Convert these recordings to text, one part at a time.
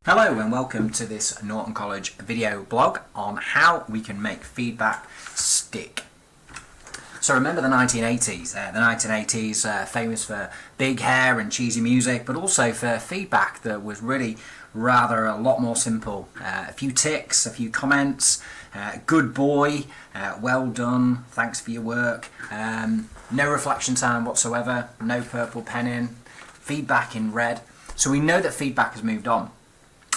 Hello and welcome to this Norton College video blog on how we can make feedback stick. So remember the 1980s. The 1980s famous for big hair and cheesy music, but also for feedback that was really rather a lot more simple. A few ticks, a few comments, good boy, well done, thanks for your work, no reflection time whatsoever, no purple penning, feedback in red. So we know that feedback has moved on.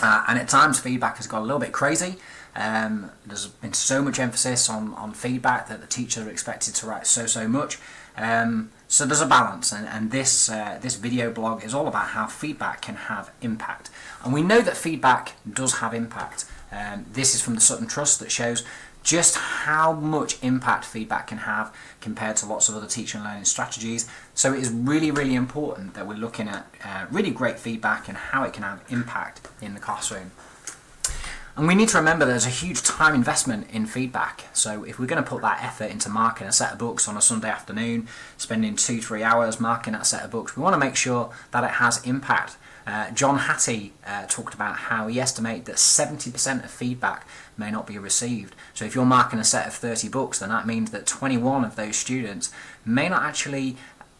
And at times feedback has got a little bit crazy. There's been so much emphasis on feedback that the teacher are expected to write so much. So there's a balance, and this video blog is all about how feedback can have impact. And we know that feedback does have impact. This is from the Sutton Trust that shows just how much impact feedback can have compared to lots of other teaching and learning strategies. So it is really important that we're looking at really great feedback and how it can have impact in the classroom. And we need to remember there's a huge time investment in feedback. So if we're going to put that effort into marking a set of books on a Sunday afternoon, spending 2-3 hours marking that set of books, we want to make sure that it has impact. John Hattie talked about how he estimated that 70% of feedback may not be received. So if you're marking a set of 30 books, then that means that 21 of those students may not actually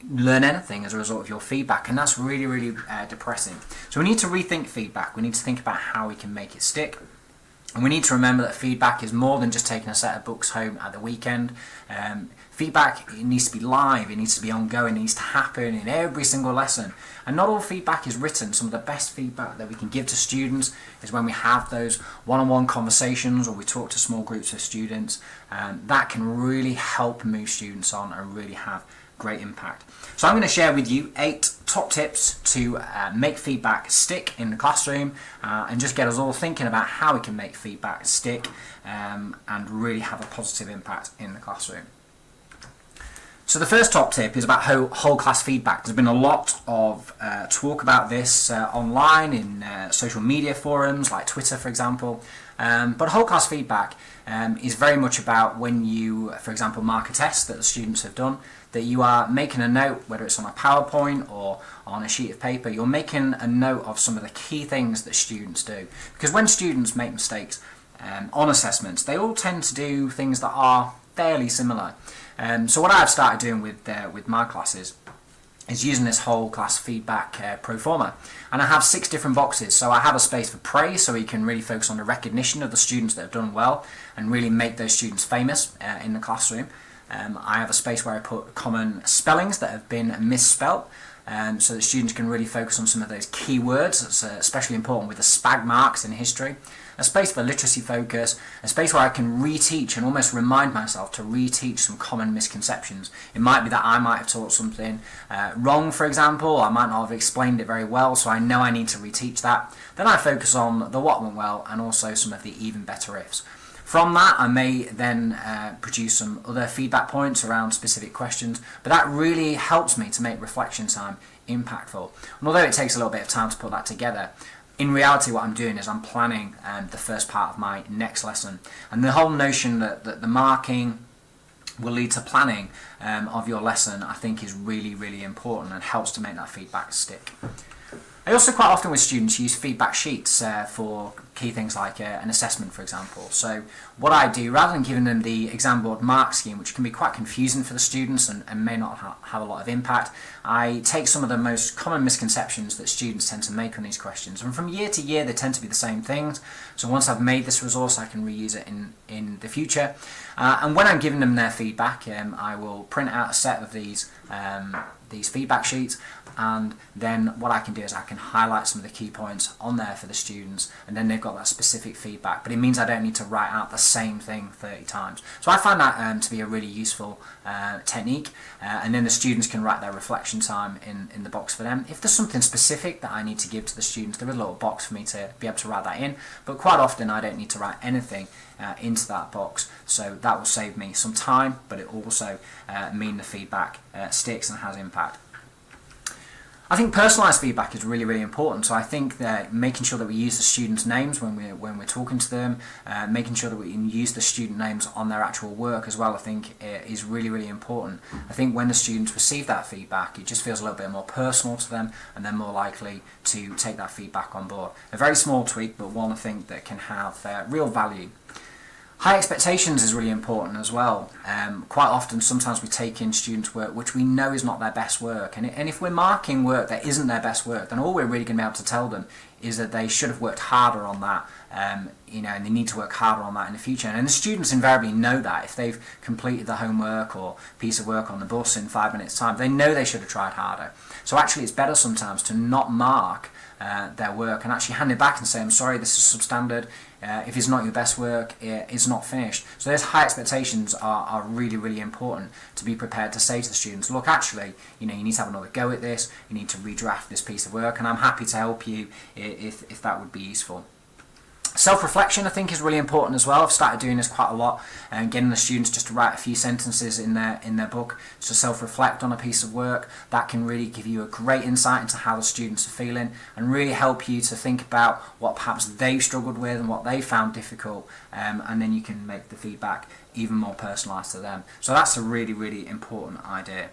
learn anything as a result of your feedback, and that's really depressing. So we need to rethink feedback. We need to think about how we can make it stick. And we need to remember that feedback is more than just taking a set of books home at the weekend. Feedback, it needs to be live, it needs to be ongoing, it needs to happen in every single lesson. And not all feedback is written. Some of the best feedback that we can give to students is when we have those one-on-one conversations or we talk to small groups of students. That can really help move students on and really have great impact. So I'm going to share with you 8 top tips to make feedback stick in the classroom and just get us all thinking about how we can make feedback stick and really have a positive impact in the classroom. So the first top tip is about whole class feedback. There's been a lot of talk about this online in social media forums like Twitter, for example. But whole class feedback is very much about when you, for example, mark a test that the students have done, that you are making a note, whether it's on a PowerPoint or on a sheet of paper, you're making a note of some of the key things that students do. Because when students make mistakes on assessments, they all tend to do things that are fairly similar. So what I've started doing with my classes is using this whole class feedback pro forma, and I have 6 different boxes. So I have a space for praise, so you can really focus on the recognition of the students that have done well and really make those students famous in the classroom. I have a space where I put common spellings that have been misspelt, so that students can really focus on some of those key words. That's especially important with the SPAG marks in history. A space for literacy focus, a space where I can reteach and almost remind myself to reteach some common misconceptions. It might be that I might have taught something wrong, for example, I might not have explained it very well, so I know I need to reteach that. Then I focus on the what went well and also some of the even better ifs. From that, I may then produce some other feedback points around specific questions, but that really helps me to make reflection time impactful. And although it takes a little bit of time to put that together, in reality what I'm doing is I'm planning the first part of my next lesson. And the whole notion that the marking will lead to planning of your lesson, I think is really important and helps to make that feedback stick. I also quite often with students use feedback sheets for key things like an assessment, for example. So what I do, rather than giving them the exam board mark scheme, which can be quite confusing for the students and may not have a lot of impact, I take some of the most common misconceptions that students tend to make on these questions. And from year to year, they tend to be the same things. So once I've made this resource, I can reuse it in the future. And when I'm giving them their feedback, I will print out a set of these feedback sheets, and then what I can do is I can highlight some of the key points on there for the students, and then they've got that specific feedback, but it means I don't need to write out the same thing 30 times. So I find that to be a really useful technique, and then the students can write their reflection time in the box for them. If there's something specific that I need to give to the students, there is a little box for me to be able to write that in, but quite often I don't need to write anything into that box, so that will save me some time, but it will also mean the feedback sticks and has impact. I think personalised feedback is really, really important. So I think that making sure that we use the students' names when we're talking to them, making sure that we can use the student names on their actual work as well, I think is really, really important. I think when the students receive that feedback, it just feels a little bit more personal to them, and they're more likely to take that feedback on board. A very small tweak, but one I think that can have real value. High expectations is really important as well. Quite often, sometimes we take in students' work which we know is not their best work, and if we're marking work that isn't their best work, then all we're really going to be able to tell them is that they should have worked harder on that, and they need to work harder on that in the future. And the students invariably know that. If they've completed the homework or piece of work on the bus in 5 minutes' time, they know they should have tried harder. So actually, it's better sometimes to not mark their work and actually hand it back and say, I'm sorry, this is substandard. If it's not your best work, it's not finished. So those high expectations are really, really important to be prepared to say to the students, look, actually, you need to have another go at this, you need to redraft this piece of work, and I'm happy to help you if that would be useful. Self-reflection, I think, is really important as well. I've started doing this quite a lot, and getting the students just to write a few sentences in their book to self-reflect on a piece of work. That can really give you a great insight into how the students are feeling, and really help you to think about what perhaps they've struggled with and what they found difficult, and then you can make the feedback even more personalised to them. So that's a really, really important idea.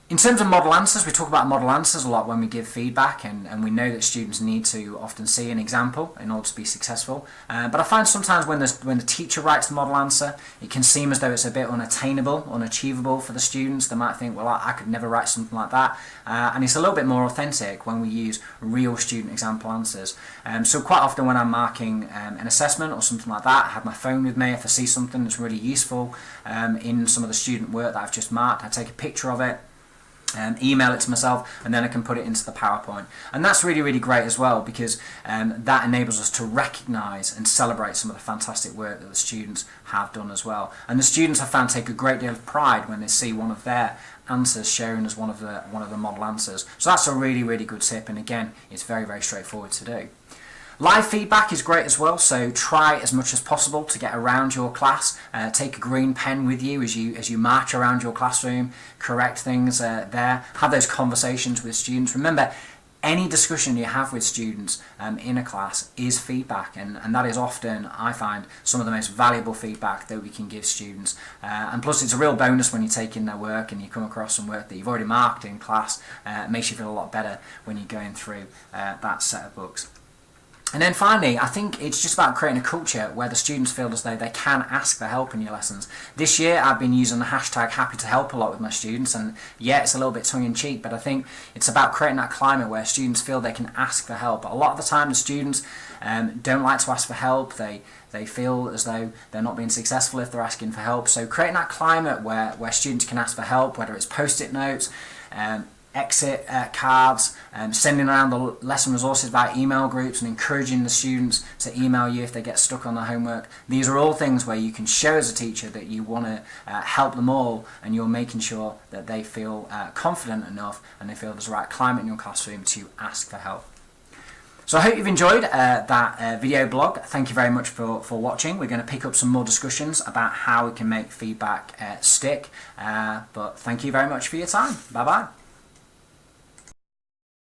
In terms of model answers, we talk about model answers a lot when we give feedback, and we know that students need to often see an example in order to be successful. But I find sometimes when the teacher writes the model answer, it can seem as though it's a bit unattainable, unachievable for the students. They might think, well, I could never write something like that. And it's a little bit more authentic when we use real student example answers. So quite often when I'm marking an assessment or something like that, I have my phone with me. If I see something that's really useful in some of the student work that I've just marked, I take a picture of it, email it to myself, and then I can put it into the PowerPoint. And that's really, really great as well, because that enables us to recognise and celebrate some of the fantastic work that the students have done as well. And the students, I found, take a great deal of pride when they see one of their answers shown as one of the model answers. So that's a really, really good tip, and again, it's very, very straightforward to do. Live feedback is great as well, so try as much as possible to get around your class. Take a green pen with you as you march around your classroom, correct things there, have those conversations with students. Remember, any discussion you have with students in a class is feedback, and that is often, I find, some of the most valuable feedback that we can give students. And plus, it's a real bonus when you take in their work and you come across some work that you've already marked in class. It makes you feel a lot better when you're going through that set of books. And then finally, I think it's just about creating a culture where the students feel as though they can ask for help in your lessons. This year I've been using the hashtag happy to help a lot with my students, and yeah, it's a little bit tongue-in-cheek, but I think it's about creating that climate where students feel they can ask for help. A lot of the time the students don't like to ask for help. They feel as though they're not being successful if they're asking for help. So creating that climate where students can ask for help, whether it's post-it notes, exit cards, sending around the lesson resources via email groups, and encouraging the students to email you if they get stuck on their homework. These are all things where you can show as a teacher that you want to help them all, and you're making sure that they feel confident enough and they feel there's the right climate in your classroom to ask for help. So I hope you've enjoyed that video blog. Thank you very much for watching. We're going to pick up some more discussions about how we can make feedback stick. But thank you very much for your time. Bye bye.